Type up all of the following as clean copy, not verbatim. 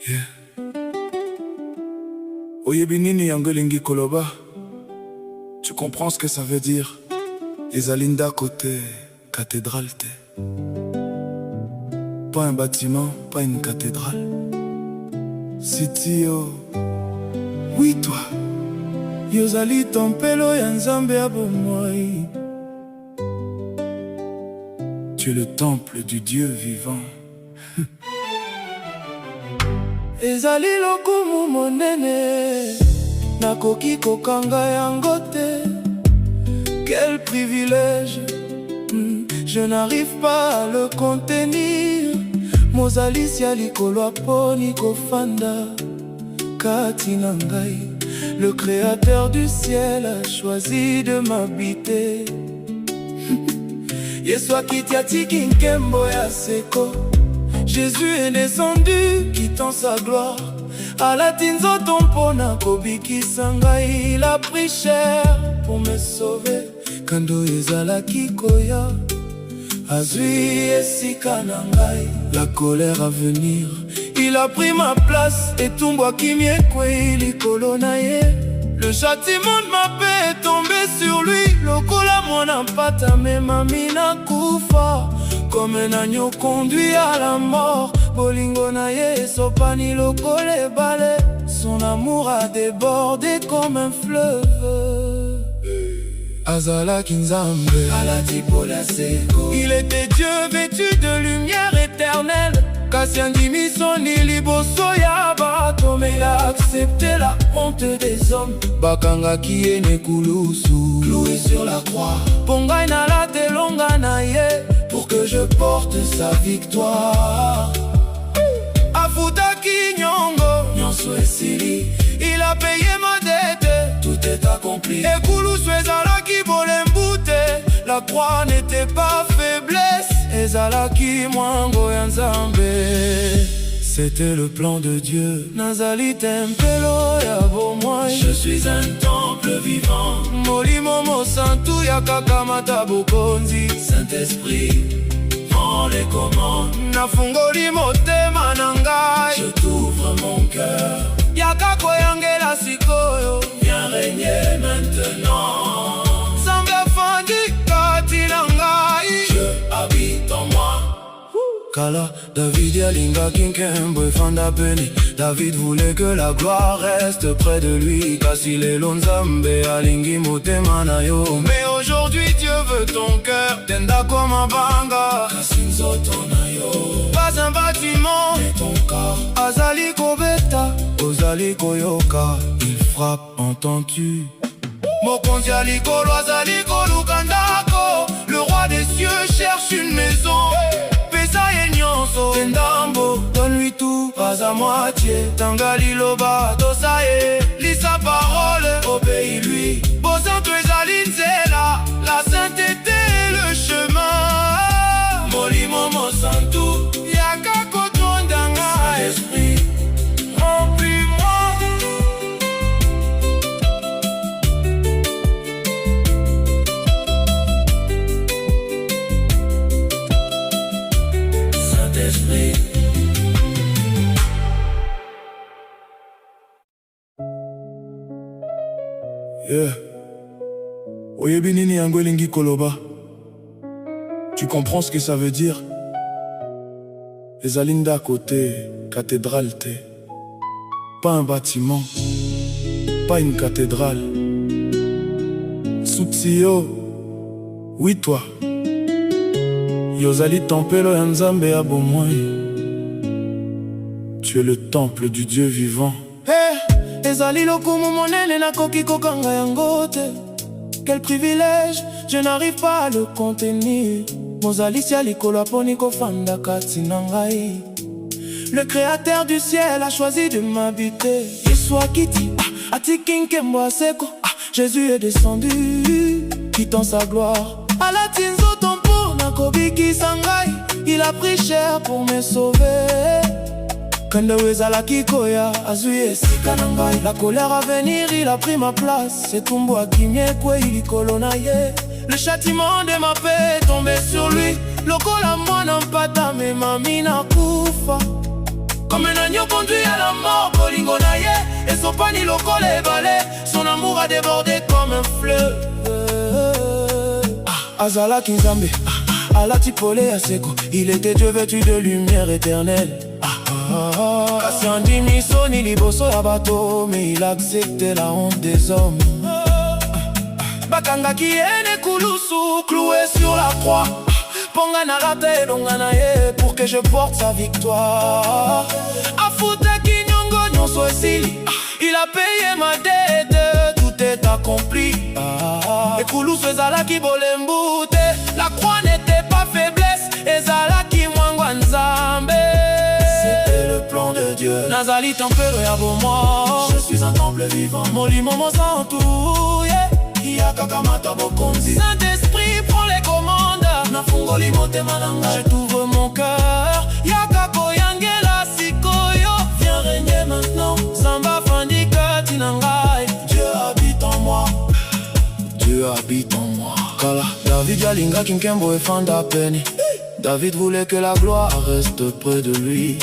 Yeah. Oyebi nini yango elingi koloba? Tu comprends ce que ça veut dire? Ezalinda côté cathédrale te. Pas un bâtiment, pas une cathédrale. Sitio. Oui toi. Yozali tempelo ya Nzambe ya bomoi. Tu es le temple du Dieu vivant. Ezali lokumu monene, nakoki kokanga yango te. Quel privilège, je n'arrive pas à le contenir. Mozalisia likolo aponi kofanda kati na ngai. Le créateur du ciel a choisi de m'habiter. Yesu akitiatiki nkembo ya seko. Jésus est descendu, quittant sa gloire. Alati nzoto mpona kobikisa ngai. Il a pris cher pour me sauver. Kando ezalaki koya, azwi esika na ngai. La colère à venir, il a pris ma place. Etumbwaki miekwe likolo na ye. Le châtiment de ma paix est tombé sur lui. Lokola mwana mpata memami na kufa. Comme un agneau conduit à la mort, bolingo na ye esopani lokola ebale. Son amour a débordé comme un fleuve. Azalaki Nzambe, alati pola seko. Il était Dieu vêtu de lumière éternelle. Kasi andimi soni liboso ya bato. Mais il a accepté la honte des hommes. Bakangaki ye nekulusu, cloué sur la croix. Pongai na la telonga na ye, pour que je porte sa victoire. Afutaki nyongo, nyonso esili. Il a payé ma dette, tout est accompli. Ekulusu ezalaki bolembute, la croix n'était pas faiblesse. Ezalaki mwango ya Nzambe. C'était le plan de Dieu. Nazali tempelo ya bomoi. Je suis un temple vivant. Molimo mosantu ya kakamata bokonzi. Saint-Esprit, prends les commandes. Nafungoli motema na ngai. Je t'ouvre mon cœur. Yaka koyangela sikoyo. Viens régner maintenant. Nzambe afandi kati na ngai. Dieu habite en moi. Kala, David yalingaki nkembo efanda peni. David voulait que la gloire reste près de lui. Kasi lelo Nzambe alingi motema na yo. Mais aujourd'hui Dieu veut ton cœur. Tenda comme un banga. Kasi nzoto na yo. Pas un bâtiment, mais ton corps. Azali kobeta, ozali koyoka. Il frappe, entends-tu? Mokonzi alikolo azali koluka ndako. Le roi des cieux cherche une maison. Tendambo, donne-lui tout, pas à moitié. Tangali loba, tosaye. Lis sa parole, obéis-lui. Bosanto ezali nzela, la sainteté est le chemin. Molimo mosantu, yaka kotondanga. Saint-Esprit, remplis-moi. Yeah. Oyebi nini yango elingi koloba? Tu comprends ce que ça veut dire? Ezalinda côté cathédrale te. Pas un bâtiment, pas une cathédrale. Sutio. Oui toi. Yozali tempelo ya Nzambe ya bomoi. Tu es le temple du Dieu vivant. Hey, ezali lokumu monene nakoki kokanga yango te. Quel privilège, je n'arrive pas à le contenir. Mozalisia likolo aponi kofanda kati na ngai. Le créateur du ciel a choisi de m'habiter. Yesu akiti, atiki nkembo ya seko. Jésus est descendu, quittant sa gloire. Alati nzoto mpona kobikisa ngai. Il a pris cher pour me sauver. Kando ezalaki koya, azwi esika na ngai. La colère à venir, il a pris ma place. Etumbwaki miekwe likolo na ye. Le châtiment de ma paix est tombé sur lui. Lokola mwana mpata memami na kufa. Comme un agneau conduit à Esopani lokola ebale, son amour a débordé comme un fleuve. Azalaki Nzambe, alati pole ya seko, il était Dieu vêtu de lumière éternelle. Kasi andimi soni liboso ya bato, mais il acceptait la honte des hommes. Bakangaki ene kulusu, cloué sur la croix. Ponga na rata elonga na ye, pour que je porte sa victoire. Afutaki nyongo nyonso esili, il a payé ma dette, tout est accompli. Ekulusu ezalaki bolembu te, la croix n'était pas faiblesse, ezalaki mwangwa Nzambe. C'était le plan de Dieu. Nazali tempelo ya bomoi, je suis un temple vivant. Molimo mosantu, yeah. Yakakamata bokonzi. Saint-Esprit prend les commandes, nafungoli motema nanga. Je t'ouvre mon cœur, yakako yangela sikoyo. Viens régner maintenant, samba fandika tinangai. Dieu habite en moi, Dieu habite en moi. Kala, David yalinga kinkembo efanda peni. David voulait que la gloire reste près de lui.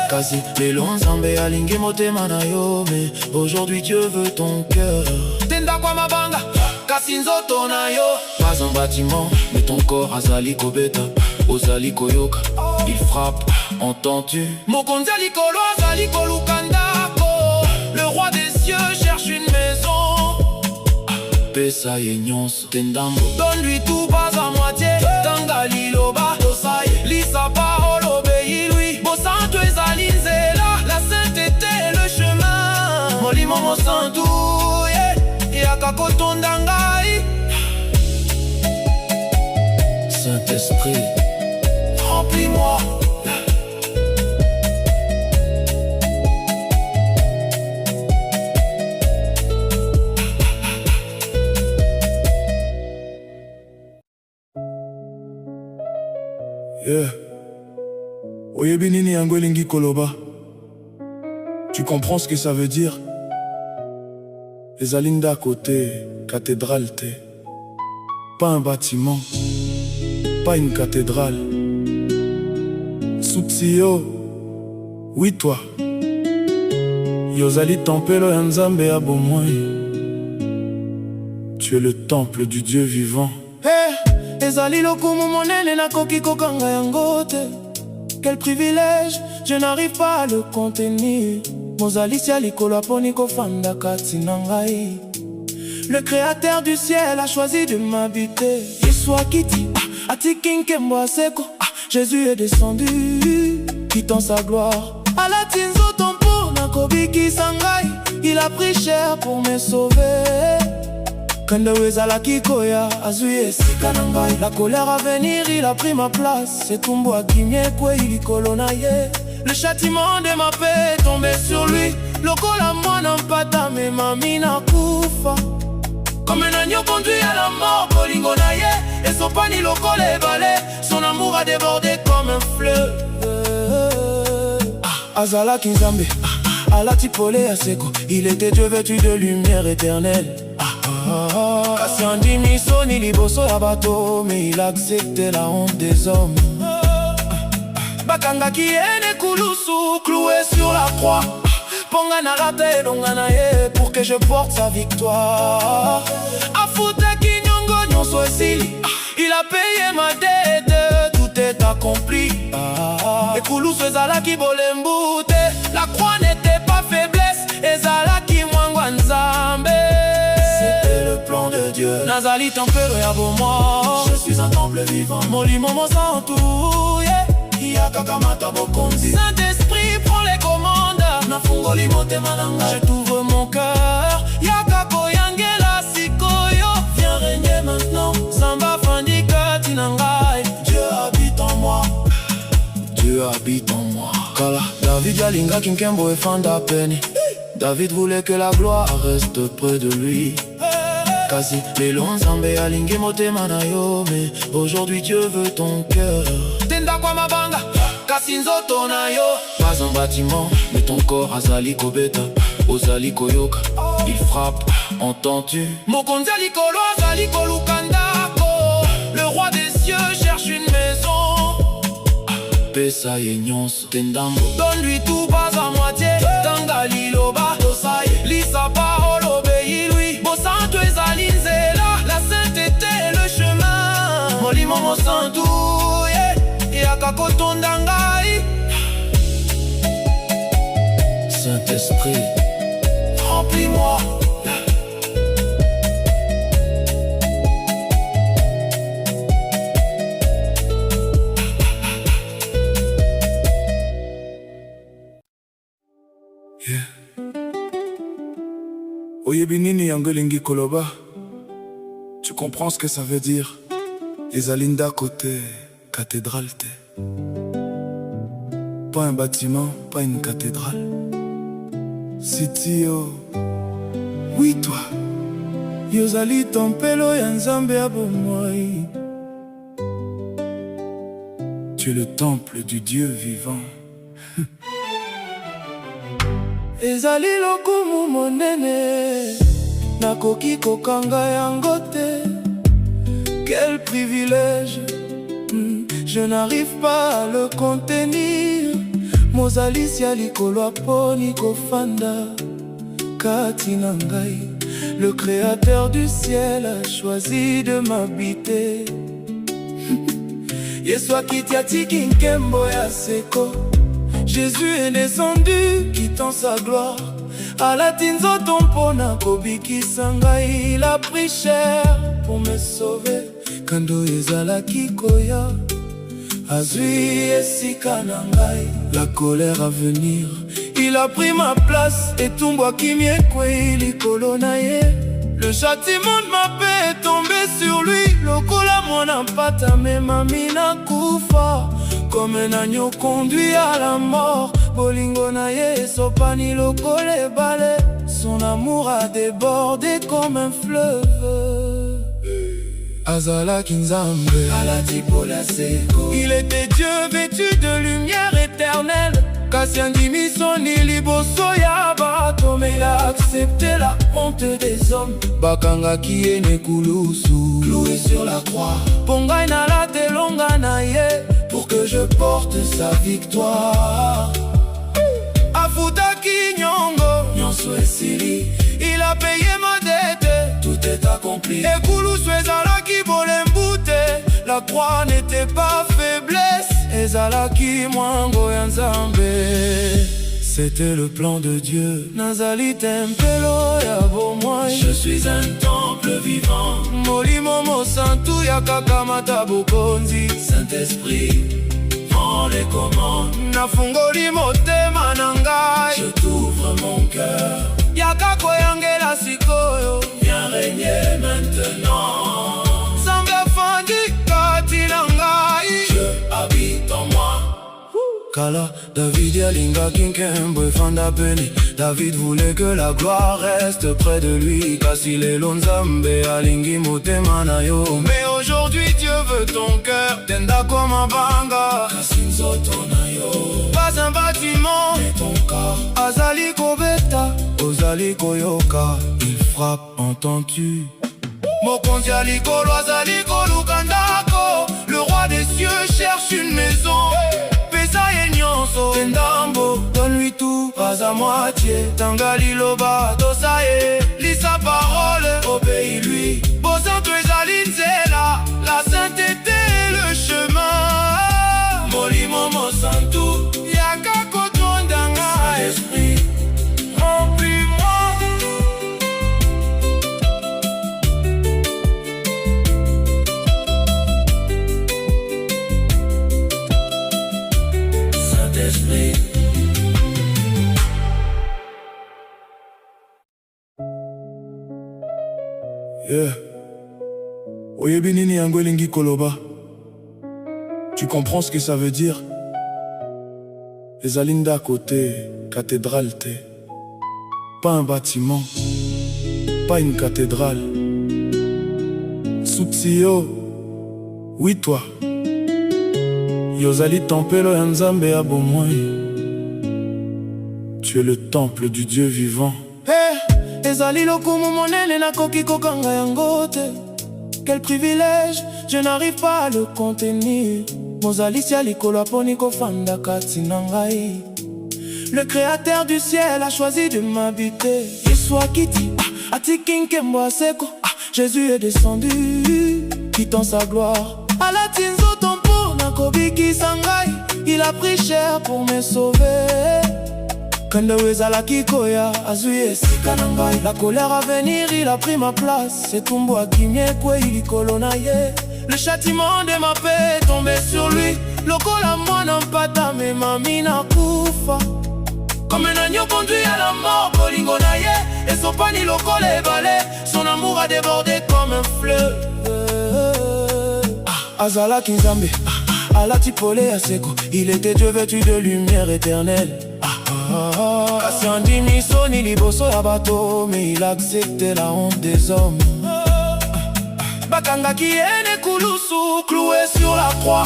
Kasi lelo Nzambe alingi motema na yo, mais aujourd'hui Dieu veut ton cœur. Tenda kwa mabanga, kasi nzoto na yo. Pas un bâtiment, mais ton corps azali kobeta, ozali koyoka. Il frappe, entends-tu? Mokonzi alikolo azali kolukandako. Le roi des cieux cherche une maison. Pesa ye nyonso tendambo. Donne-lui tout, pas à moitié. Tanga liloba, tosaye. Lis sa parole, obéis-lui. Bosanto ezali nzela, la sainteté est le chemin. Molimo mosantu, yeah. Yakako tondangai. Saint-Esprit, remplis-moi. Yeah. Oyebi nini yango elingi koloba? Tu comprends ce que ça veut dire? Ezali ndako te, cathédrale te. Pas un bâtiment, pas une cathédrale. Sutsiyo, oui toi. Yozali tempelo ya Nzambe ya bomoi. Tu es le temple du Dieu vivant. Hey, ezali lokumu monene nakoki kokanga yango te. Quel privilège, je n'arrive pas à le contenir. Mozali sia likolo aponi kofanda kati na ngai. Le créateur du ciel a choisi de m'habiter. Yesu akiti, atiki nkembo aseko. Jésus est descendu, quittant sa gloire. Alati nzoto mpo nakobikisa ngai. Il a pris cher pour me sauver. Kende ezalaki koya, azui esika na ngai. La colère à venir, il a pris ma place. Etumbu akimye kwe ilikolo na ye. Le châtiment de ma paix est tombé sur lui. Lokola mwana mpata me mami na kufa. Comme un agneau conduit à la mort, bolingo na ye. Esopani lokola ebale, son amour a débordé comme un fleuve. Azalaki Nzambe, alati pole ya seko. Il était Dieu vêtu de lumière éternelle. Kasi andimi soni liboso ya bato, mais il acceptait la honte des hommes. Bakangaki ene kulusu, cloué sur la croix. Ponga na rata elonga na ye, pour que je porte sa victoire. Afutaki nyongo nyonso esili, il a payé ma dette, tout est accompli. Ekulusu ezalaki bolembu te, la croix n'était pas faiblesse, ezalaki mwangwa Nzambe. C'était le plan de Dieu. Nazali tempelo ya bomoi, je suis un temple vivant. Molimo mosantu, yeah. Yakakamata bokonzi. Saint-Esprit prend les commandes, nafungoli motema nanga. Je t'ouvre mon cœur, yakako yangela sikoyo. Viens régner maintenant, samba fandika tinangai. Dieu habite en moi, Dieu habite en moi. Kala, David yalinga kinkembo efanda peni. David voulait que la gloire reste près de lui. Kasi lelo Nzambe alingi motema na yo, mais aujourd'hui Dieu veut ton cœur. Tenda kwa mabanga, kasi nzoto na yo. Pas un bâtiment, mais ton corps azali kobeta, ozali koyoka. Il frappe, entends-tu? Mokonzi alikolo azali kolukandako. Le roi des cieux cherche une maison. Pesa ye nyonso tendambo. Donne-lui tout, pas à moitié. Tanga liloba, tosaye. Saint-Esprit, remplis-moi. Oyebi nini yango elingi koloba? Tu comprends ce que ça veut dire? Ezalinda côté cathédrale te. Pas un bâtiment, pas une cathédrale. Sitio, oui toi. Yozali tempelo ya Nzambe ya bomoi. Tu es le temple du Dieu vivant. Ezali lokumu monene, nakoki kokanga yango te. Quel privilège, je n'arrive pas à le contenir. Mozalisi ya likolo aponi kofanda kati na ngai. Le créateur du ciel a choisi de m'habiter. Yesu akiti atiki nkembo ya seko. Jésus est descendu, quittant sa gloire. Alati nzoto mpona kobikisa ngai. Il a pris cher pour me sauver. Kando ezalaki koya, azwi esika na ngai. La colère à venir, il a pris ma place. Etumbwaki miekwe likolo na ye. Le châtiment de ma paix est tombé sur lui. Lokola mwana mpata memami na kufa. Comme un agneau conduit à la mort, bolingo na ye esopani lokola ebale. Son amour a débordé comme un fleuve. Azalaki Nzambe, alati pola seko. Il était Dieu vêtu de lumière éternelle. Kasi andimi soni liboso ya bato. Mais il a accepté la honte des hommes. Bakangaki ye nekulusu, cloué sur la croix. Pongai na la telonga na ye, pour que je porte sa victoire. Afutaki nyongo, nyonso esili. Il a payé ma dette, tout est accompli. Ekulusu ezalaki bolembute, la croix n'était pas faiblesse. Ezalaki mwango ya Nzambe. C'était le plan de Dieu. Nazali tempelo ya bomoi. Je suis un temple vivant. Molimo mosantu ya kakamata bokonzi. Saint-Esprit, prends les commandes. Nafungoli motema na ngai. Je t'ouvre mon cœur. Yaka koyangela sikoyo. Viens régner maintenant. Nzambe afandi kati na ngai. Dieu habite en moi. Kala, David yalingaki nkembo efanda peni. David voulait que la gloire reste près de lui. Kasi lelo Nzambe alingi motema na yo. Mais aujourd'hui Dieu veut ton cœur. Tenda comme un banga. Kasi nzoto na yo. Pas un bâtiment, mais ton corps. Azali kobeta, ozali koyoka. Il frappe, entends-tu? Mokonzi ya likolo azali koluka ndako. Le roi des cieux cherche une maison. Tendambo, donne-lui tout, pas à moitié. Tangali loba, tosaye, lis sa parole, obéis-lui. Bozanto ezali nzela, la sainteté est le chemin. Molimo mosantu, yaka kotondanga. Saint-Esprit, remplis-moi. Yeah. Oyebi nini yango elingi koloba? Tu comprends ce que ça veut dire? Ezalinda côté cathédrale te. Pas un bâtiment, pas une cathédrale. Sutio, oui toi. Yozali tempelo ya Nzambe ya bomoi. Tu es le temple du Dieu vivant. Ezali lokumu monene nakoki kokanga yango te. Quel privilège, je n'arrive pas à le contenir. Mozalisi ya likolo aponi kofanda kati na ngai. Le créateur du ciel a choisi de m'habiter. Yesu akiti atiki nkembo ya seko. Jésus est descendu, quittant sa gloire. Alati nzoto mpona kobikisa ngai. Il a pris cher pour me sauver. Kanda ezalaki koya azwi esika na ngai. La colère à venir, il a pris ma place. Etumbu akimie kwei likolo na ye. Le châtiment de ma paix est tombé sur lui. Lokola mwana mpata memami na kufa. Comme un agneau conduit à la mort, bolingo na ye esopani lokola ebale. Son amour a débordé comme un fleuve. Azalaki nzambe, alati pole ya seko. Il était Dieu vêtu de lumière éternelle. Kasi andimi soni liboso ya bato, mais il a accepté la honte des hommes. Bakangaki ene kulusu, cloué sur la croix.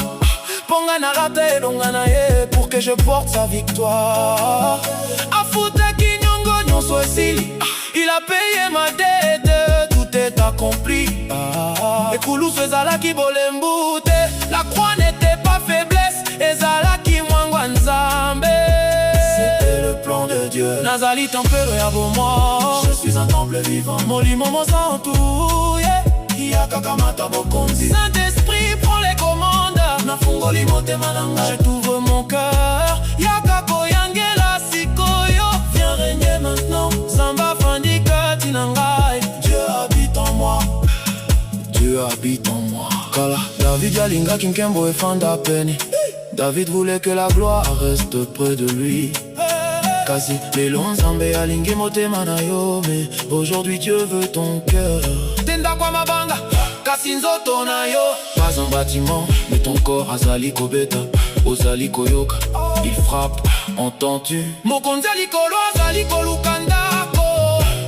Ponga na rata elonga na ye, pour que je porte sa victoire. Afutaki nyongo nyonso esili, il a payé ma dette, tout est accompli. Ekulusu ezalaki bolembute, la croix n'était pas faiblesse, ezalaki mwangwa nzambe. C'était le plan de Dieu. Nazali tempelo ya bomoi, je suis un temple vivant. Molimo mosantu, yeah. Yakakamata bokonzi. Saint-Esprit prend les commandes. Nafungoli motema nanga. Je t'ouvre mon cœur. Yakako yangela sikoyo. Viens régner maintenant. Samba fandika tinangai. Dieu habite en moi. Dieu habite en moi. Kala David yalinga kinkembo e fanda peni. David voulait que la gloire reste près de lui. Kasi lelo nzambe yalingi motema na yo, mais aujourd'hui Dieu veut ton cœur. Tenda kwa mabanga, kasi nzoto na yo. Pas un bâtiment, mais ton corps azali kobeta, ozali koyoka. Il frappe, entends-tu? Mokonzi alikolo azali kolukandako.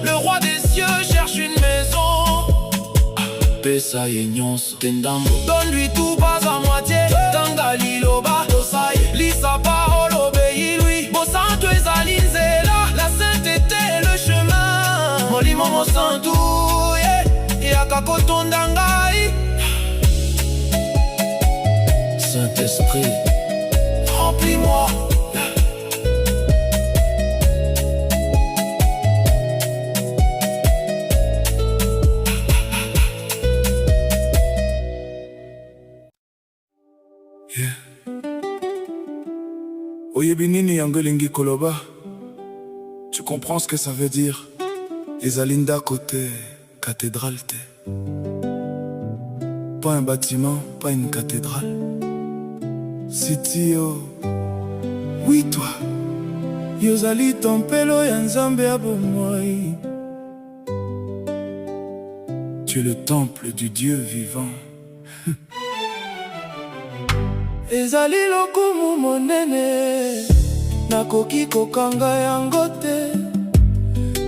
Le roi des cieux cherche une maison. Pesa ye nyonso tendambo. Donne-lui tout, pas à moitié. Tanga liloba, lisa parole, obéis-lui. Bosanto ezali nzela, la sainteté est le chemin. Molimo mosantu, yakakotonda ngai. Saint-Esprit, remplis-moi. Oyebi nini yango elingi koloba? Tu comprends ce que ça veut dire? Ezalinda côté cathédrale te. Pas un bâtiment, pas une cathédrale. Sitio. Oui toi. Yozali tempelo ya nzambe ya bomoi. Tu es le temple du Dieu vivant. Ezali lokumu monene, nakoki kokanga yango te.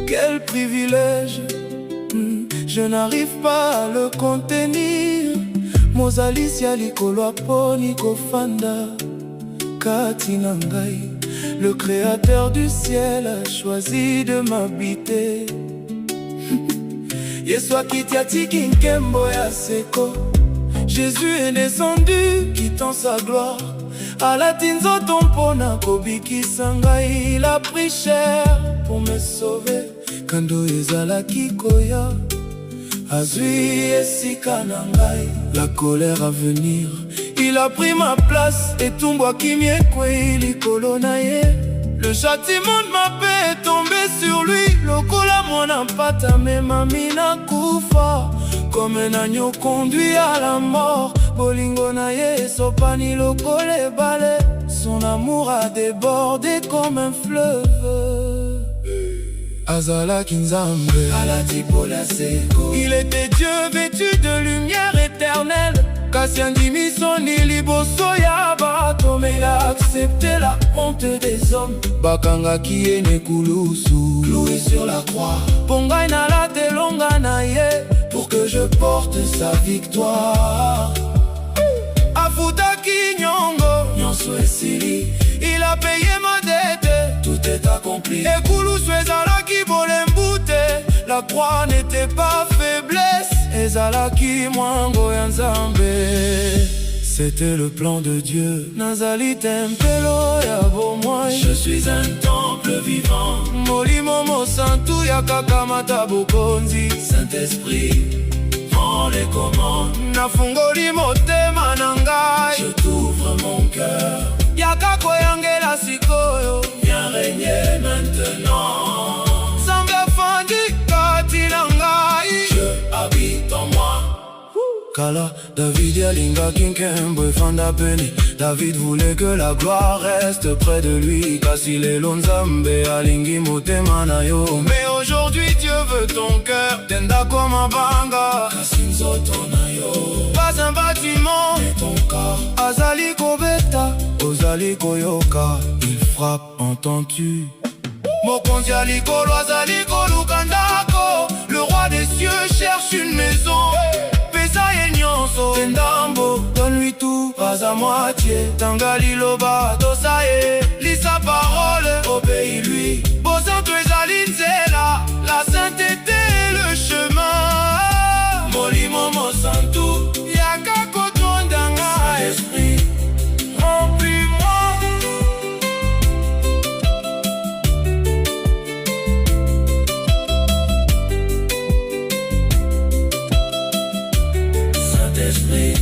Quel privilège, je n'arrive pas à le contenir. Mozali sia likolo aponi kofanda kati na ngai. Le créateur du ciel a choisi de m'habiter. Yesu akiti atiki nkembo ya seko. Jésus est descendu, quittant sa gloire. Alati nzoto mpona kobikisa ngai. Il a pris cher pour me sauver. Kando ezalaki koya, azwi esika na ngai. La colère à venir, il a pris ma place. Etumbu akimie kwei likolo na ye. Le châtiment de ma paix est tombé sur lui. Lokola mwana mpata memami na kufa. Comme un agneau conduit à la mort, bolingo na ye esopani lokola ebale. Son amour a débordé comme un fleuve. Azalaki nzambe, alati pola seko. Il était Dieu vêtu de lumière éternelle. Kasi andimi soni liboso ya bato, mais il a accepté la honte des hommes. Bakangaki ene kulusu, cloué sur la croix. Pongai na late longa na ye, pour que je porte sa victoire. Afutaki nyongo nyonso esili, il a payé ma dette, tout est accompli. Ekulusu ezalaki bolembute, la croix n'était pas faiblesse, ezalaki mwango ya nzambe. C'était le plan de Dieu. Nazali tempelo ya bomoi. Je suis un temple vivant. Molimo mosantu yakakamata bokonzi. Saint-Esprit, prends les commandes. Nafungoli motema na ngai. Je t'ouvre mon cœur. Yakako yangela sikoyo. Viens régner maintenant. kala. David yalinga kinkembo fanda peni. David voulait que la gloire reste près de lui. Kasi lelo nzambe alingi motema na yo. Mais aujourd'hui Dieu veut ton cœur. Tenda comme un banga. Kasi nzoto na yo. Pas un bâtiment, mais ton corps. Azali kobeta, ozali koyoka. Il frappe, entends-tu? Mokonzi alikolo azali koluka ndako. Le roi des cieux cherche une maison. Pesa ye nyonso tendambo, donne-lui tout, pas à moitié. Tangali loba tosaye, lis sa parole, obéis-lui. Bosanto ezali nzela, la sainteté le chemin. Molimo mosantu, yaka kotondanga. Saint-Esprit, remplis-moi. Saint-Esprit,